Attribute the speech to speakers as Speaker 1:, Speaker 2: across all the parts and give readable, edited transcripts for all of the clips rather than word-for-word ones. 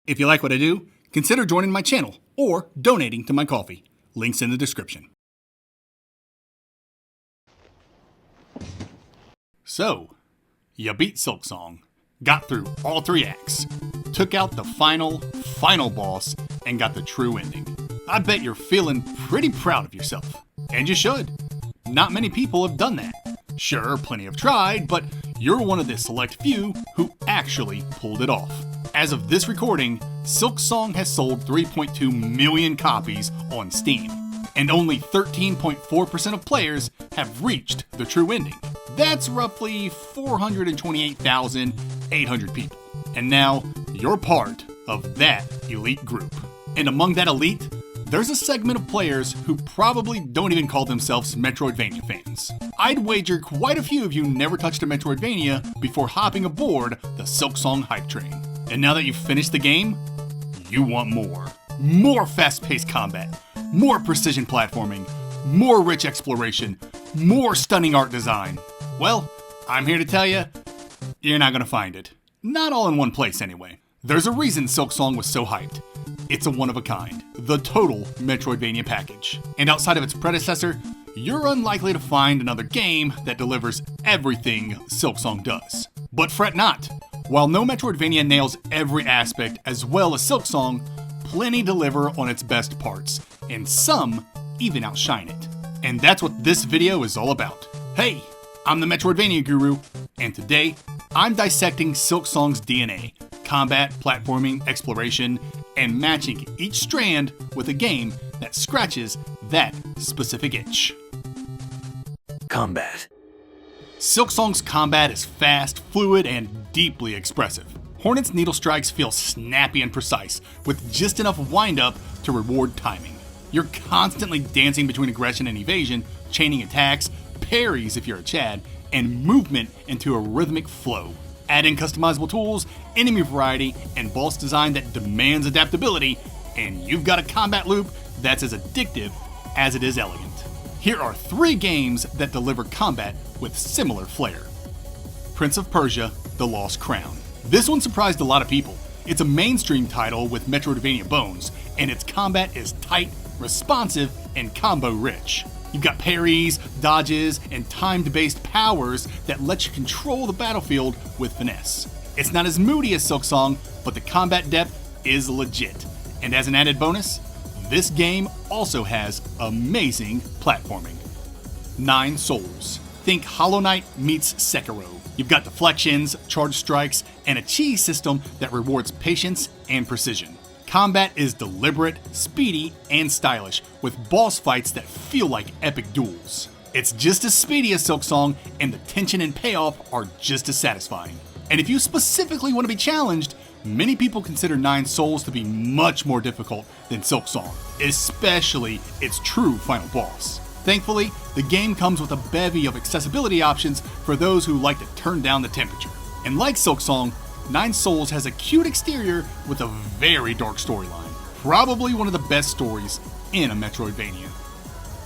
Speaker 1: If you like what I do, consider joining my channel or donating to my coffee. Links in the description. So, you beat Silksong, got through all 3 acts, took out the final boss, and got the true ending. I bet you're feeling pretty proud of yourself. And you should. Not many people have done that. Sure, plenty have tried, but you're one of the select few who actually pulled it off. As of this recording, Silksong has sold 3.2 million copies on Steam, and only 13.4% of players have reached the true ending. That's roughly 428,800 people. And now, you're part of that elite group. And among that elite, there's a segment of players who probably don't even call themselves Metroidvania fans. I'd wager quite a few of you never touched a Metroidvania before hopping aboard the Silksong hype train. And now that you've finished the game, you want more. More fast-paced combat, more precision platforming, more rich exploration, more stunning art design. Well, I'm here to tell you, you're not gonna find it. Not all in one place anyway. There's a reason Silksong was so hyped. It's a one-of-a-kind, the total Metroidvania package. And outside of its predecessor, you're unlikely to find another game that delivers everything Silksong does. But fret not. While no Metroidvania nails every aspect as well as Silksong, plenty deliver on its best parts, and some even outshine it. And that's what this video is all about. Hey, I'm the Metroidvania Guru, and today I'm dissecting Silksong's DNA, combat, platforming, exploration, and matching each strand with a game that scratches that specific itch.
Speaker 2: Combat.
Speaker 1: Silksong's combat is fast, fluid, and deeply expressive. Hornet's needle strikes feel snappy and precise, with just enough wind-up to reward timing. You're constantly dancing between aggression and evasion, chaining attacks, parries if you're a Chad, and movement into a rhythmic flow. Add in customizable tools, enemy variety, and boss design that demands adaptability, and you've got a combat loop that's as addictive as it is elegant. Here are 3 games that deliver combat with similar flair. Prince of Persia: The Lost Crown. This one surprised a lot of people. It's a mainstream title with Metroidvania bones, and its combat is tight, responsive, and combo-rich. You've got parries, dodges, and timed-based powers that let you control the battlefield with finesse. It's not as moody as Silksong, but the combat depth is legit. And as an added bonus, this game also has amazing platforming. 9 Souls. Think Hollow Knight meets Sekiro. You've got deflections, charge strikes, and a cheese system that rewards patience and precision. Combat is deliberate, speedy, and stylish, with boss fights that feel like epic duels. It's just as speedy as Silksong, and the tension and payoff are just as satisfying. And if you specifically want to be challenged, many people consider 9 Souls to be much more difficult than Silksong, especially its true final boss. Thankfully, the game comes with a bevy of accessibility options for those who like to turn down the temperature. And like Silksong, 9 Souls has a cute exterior with a very dark storyline. Probably one of the best stories in a Metroidvania.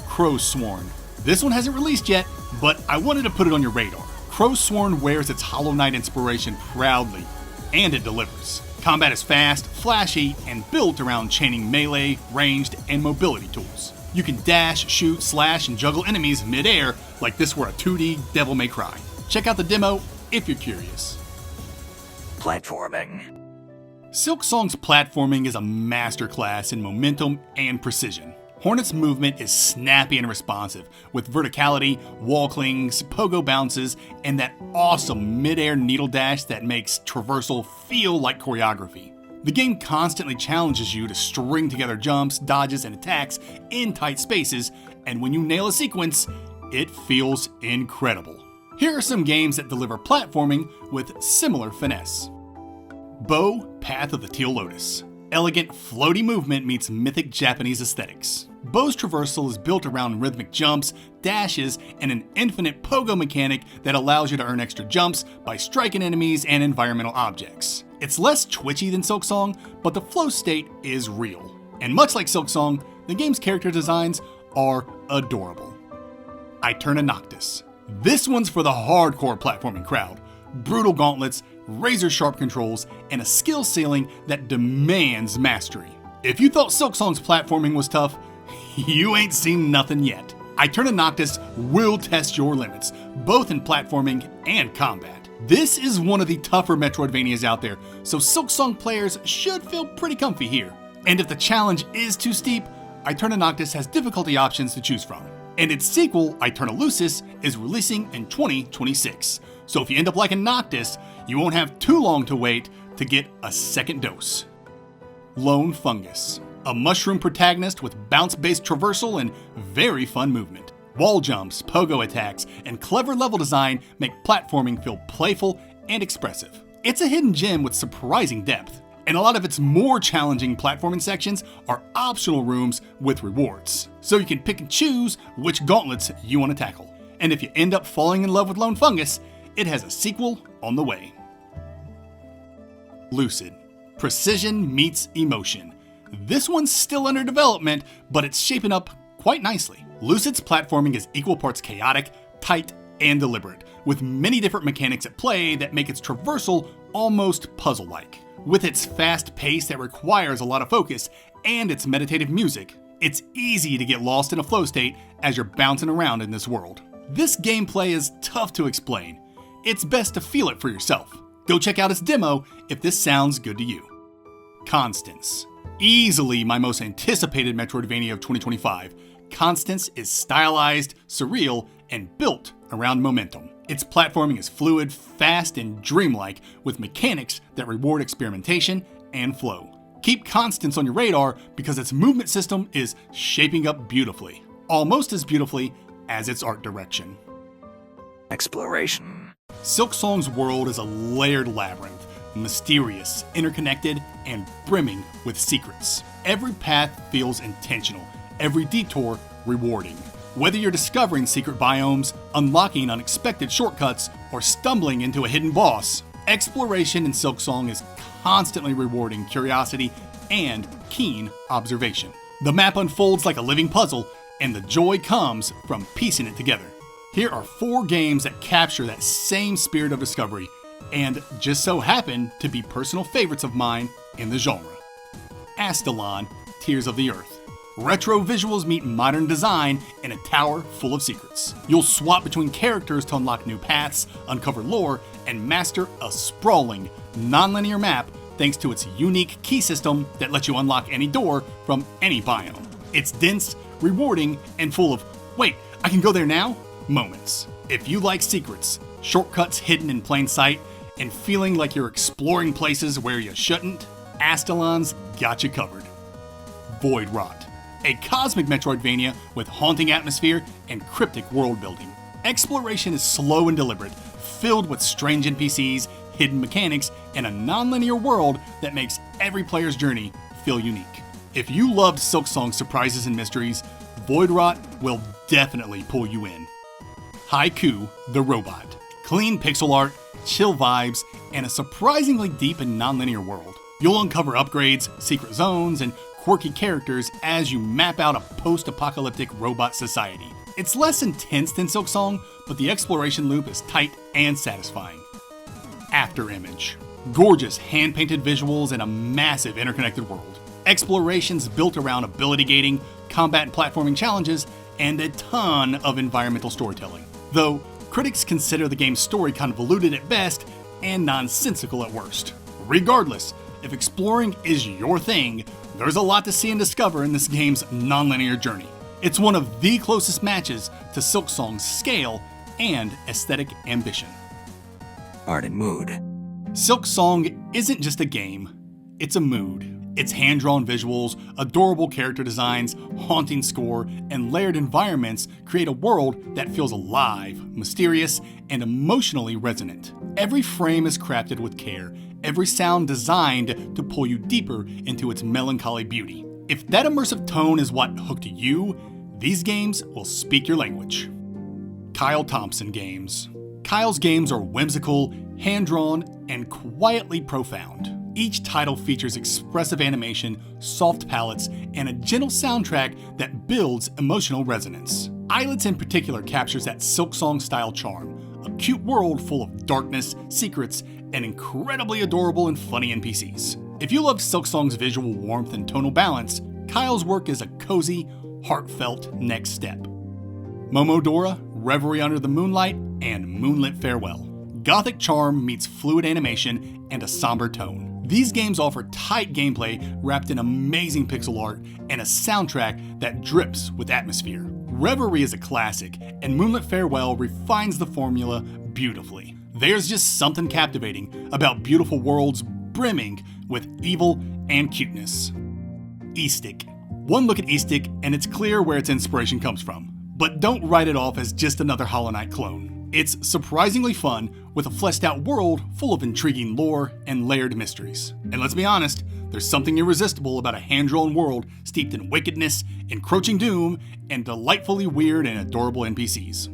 Speaker 1: Crowsworn. This one hasn't released yet, but I wanted to put it on your radar. Crowsworn wears its Hollow Knight inspiration proudly, and it delivers. Combat is fast, flashy, and built around chaining melee, ranged, and mobility tools. You can dash, shoot, slash, and juggle enemies mid-air like this were a 2D Devil May Cry. Check out the demo if you're curious.
Speaker 2: Platforming.
Speaker 1: Silksong's platforming is a masterclass in momentum and precision. Hornet's movement is snappy and responsive, with verticality, wall clings, pogo bounces, and that awesome mid-air needle dash that makes traversal feel like choreography. The game constantly challenges you to string together jumps, dodges, and attacks in tight spaces, and when you nail a sequence, it feels incredible. Here are some games that deliver platforming with similar finesse. Bow: Path of the Teal Lotus. Elegant, floaty movement meets mythic Japanese aesthetics. Bow's traversal is built around rhythmic jumps, dashes, and an infinite pogo mechanic that allows you to earn extra jumps by striking enemies and environmental objects. It's less twitchy than Silksong, but the flow state is real. And much like Silksong, the game's character designs are adorable. Eterna Noctis. This one's for the hardcore platforming crowd. Brutal gauntlets, razor-sharp controls, and a skill ceiling that demands mastery. If you thought Silksong's platforming was tough, you ain't seen nothing yet. Eterna Noctis will test your limits, both in platforming and combat. This is one of the tougher Metroidvanias out there, so Silksong players should feel pretty comfy here. And if the challenge is too steep, Eterna Noctis has difficulty options to choose from. And its sequel, Eterna Lucis, is releasing in 2026. So if you end up liking Noctis, you won't have too long to wait to get a second dose. Lone Fungus, a mushroom protagonist with bounce-based traversal and very fun movement. Wall jumps, pogo attacks, and clever level design make platforming feel playful and expressive. It's a hidden gem with surprising depth, and a lot of its more challenging platforming sections are optional rooms with rewards, so you can pick and choose which gauntlets you want to tackle. And if you end up falling in love with Lone Fungus, it has a sequel on the way. Lucid. Precision meets emotion. This one's still under development, but it's shaping up quite nicely. Lucid's platforming is equal parts chaotic, tight, and deliberate, with many different mechanics at play that make its traversal almost puzzle-like. With its fast pace that requires a lot of focus and its meditative music, it's easy to get lost in a flow state as you're bouncing around in this world. This gameplay is tough to explain. It's best to feel it for yourself. Go check out its demo if this sounds good to you. Constance. Easily my most anticipated Metroidvania of 2025, Constance is stylized, surreal, and built around momentum. Its platforming is fluid, fast, and dreamlike, with mechanics that reward experimentation and flow. Keep Constance on your radar because its movement system is shaping up beautifully. Almost as beautifully as its art direction.
Speaker 2: Exploration.
Speaker 1: Silksong's world is a layered labyrinth, mysterious, interconnected, and brimming with secrets. Every path feels intentional, every detour rewarding. Whether you're discovering secret biomes, unlocking unexpected shortcuts, or stumbling into a hidden boss, exploration in Silksong is constantly rewarding curiosity and keen observation. The map unfolds like a living puzzle, and the joy comes from piecing it together. Here are 4 games that capture that same spirit of discovery, and just so happen to be personal favorites of mine in the genre. Astalon, Tears of the Earth. Retro visuals meet modern design in a tower full of secrets. You'll swap between characters to unlock new paths, uncover lore, and master a sprawling, non-linear map thanks to its unique key system that lets you unlock any door from any biome. It's dense, rewarding, and full of, wait, I can go there now? Moments. If you like secrets, shortcuts hidden in plain sight, and feeling like you're exploring places where you shouldn't, Astalon's got you covered. Void Rot. A cosmic Metroidvania with haunting atmosphere and cryptic world building. Exploration is slow and deliberate, filled with strange NPCs, hidden mechanics, and a non-linear world that makes every player's journey feel unique. If you loved Silksong's surprises and mysteries, Void Rot will definitely pull you in. Haiku the Robot. Clean pixel art, chill vibes, and a surprisingly deep and non-linear world. You'll uncover upgrades, secret zones, and quirky characters as you map out a post-apocalyptic robot society. It's less intense than Silksong, but the exploration loop is tight and satisfying. Afterimage. Gorgeous hand-painted visuals and a massive interconnected world. Explorations built around ability gating, combat and platforming challenges, and a ton of environmental storytelling. Though, critics consider the game's story convoluted at best and nonsensical at worst. Regardless, if exploring is your thing, there's a lot to see and discover in this game's non-linear journey. It's one of the closest matches to Silksong's scale and aesthetic ambition.
Speaker 2: Art and mood.
Speaker 1: Silksong isn't just a game, it's a mood. Its hand-drawn visuals, adorable character designs, haunting score, and layered environments create a world that feels alive, mysterious, and emotionally resonant. Every frame is crafted with care, every sound designed to pull you deeper into its melancholy beauty. If that immersive tone is what hooked you, these games will speak your language. Kyle Thompson Games. Kyle's games are whimsical, hand-drawn, and quietly profound. Each title features expressive animation, soft palettes, and a gentle soundtrack that builds emotional resonance. Islets in particular captures that Silksong-style charm, a cute world full of darkness, secrets, and incredibly adorable and funny NPCs. If you love Silksong's visual warmth and tonal balance, Kyle's work is a cozy, heartfelt next step. Momodora, Reverie Under the Moonlight, and Moonlit Farewell. Gothic charm meets fluid animation and a somber tone. These games offer tight gameplay wrapped in amazing pixel art and a soundtrack that drips with atmosphere. Reverie is a classic, and Moonlit Farewell refines the formula beautifully. There's just something captivating about beautiful worlds brimming with evil and cuteness. Eastic. One look at Eastic and it's clear where its inspiration comes from. But don't write it off as just another Hollow Knight clone. It's surprisingly fun, with a fleshed out world full of intriguing lore and layered mysteries. And let's be honest, there's something irresistible about a hand-drawn world steeped in wickedness, encroaching doom, and delightfully weird and adorable NPCs.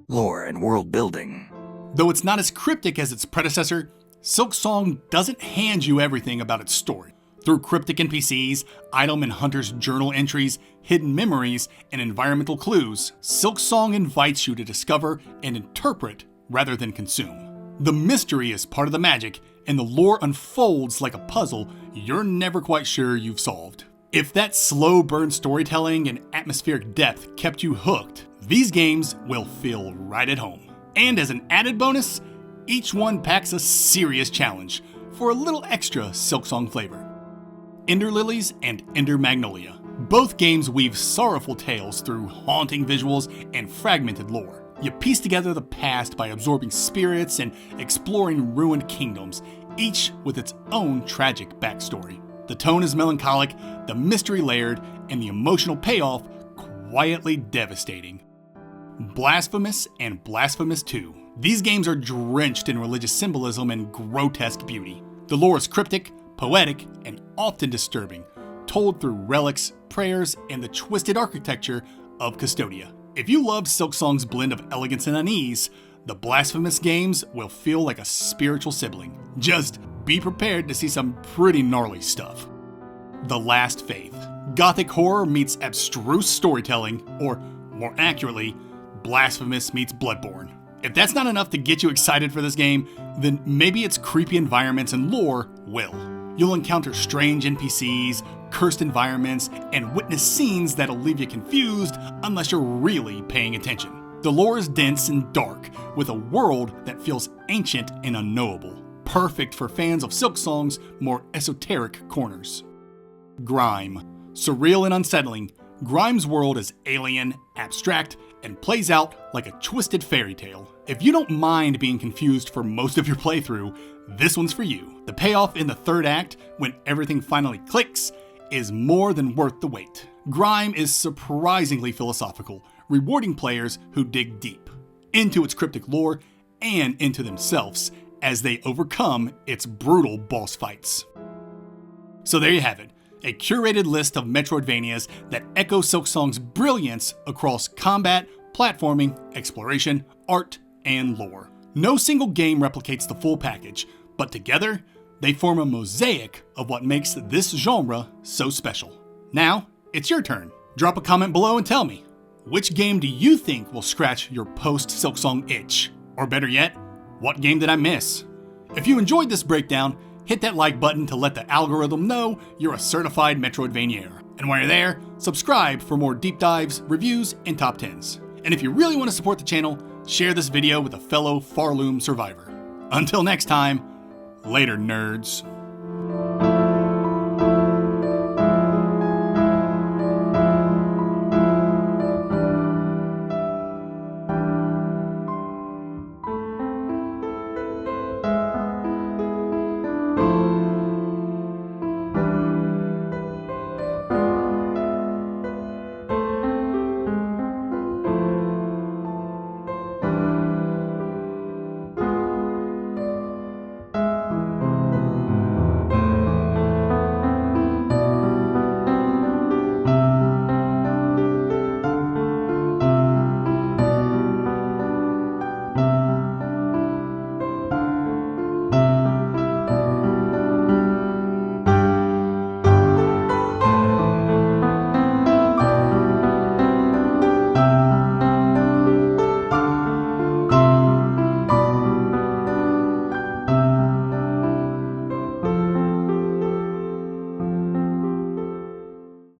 Speaker 2: Lore and world building.
Speaker 1: Though it's not as cryptic as its predecessor, Silksong doesn't hand you everything about its story. Through cryptic NPCs, item and hunter's journal entries, hidden memories, and environmental clues, Silksong invites you to discover and interpret rather than consume. The mystery is part of the magic, and the lore unfolds like a puzzle you're never quite sure you've solved. If that slow burn storytelling and atmospheric depth kept you hooked, these games will feel right at home. And as an added bonus, each one packs a serious challenge for a little extra Silksong flavor. Ender Lilies and Ender Magnolia. Both games weave sorrowful tales through haunting visuals and fragmented lore. You piece together the past by absorbing spirits and exploring ruined kingdoms, each with its own tragic backstory. The tone is melancholic, the mystery layered, and the emotional payoff quietly devastating. Blasphemous and Blasphemous 2. These games are drenched in religious symbolism and grotesque beauty. The lore is cryptic, poetic, and often disturbing, told through relics, prayers, and the twisted architecture of Custodia. If you love Silksong's blend of elegance and unease, the Blasphemous games will feel like a spiritual sibling. Just be prepared to see some pretty gnarly stuff. The Last Faith. Gothic horror meets abstruse storytelling, or more accurately, Blasphemous meets Bloodborne. If that's not enough to get you excited for this game, then maybe its creepy environments and lore will. You'll encounter strange NPCs, cursed environments, and witness scenes that'll leave you confused unless you're really paying attention. The lore is dense and dark, with a world that feels ancient and unknowable, perfect for fans of Silksong's more esoteric corners. Grime. Surreal and unsettling, Grime's world is alien, abstract, and plays out like a twisted fairy tale. If you don't mind being confused for most of your playthrough, this one's for you. The payoff in the third act, when everything finally clicks, is more than worth the wait. Grime is surprisingly philosophical, rewarding players who dig deep into its cryptic lore and into themselves as they overcome its brutal boss fights. So there you have it, a curated list of Metroidvanias that echo Silksong's brilliance across combat, platforming, exploration, art, and lore. No single game replicates the full package, but together, they form a mosaic of what makes this genre so special. Now, it's your turn. Drop a comment below and tell me, which game do you think will scratch your post-Silksong itch? Or better yet, what game did I miss? If you enjoyed this breakdown, hit that like button to let the algorithm know you're a certified Metroidvaniaer. And while you're there, subscribe for more deep dives, reviews, and top 10s. And if you really want to support the channel, share this video with a fellow Farloom survivor. Until next time, later nerds.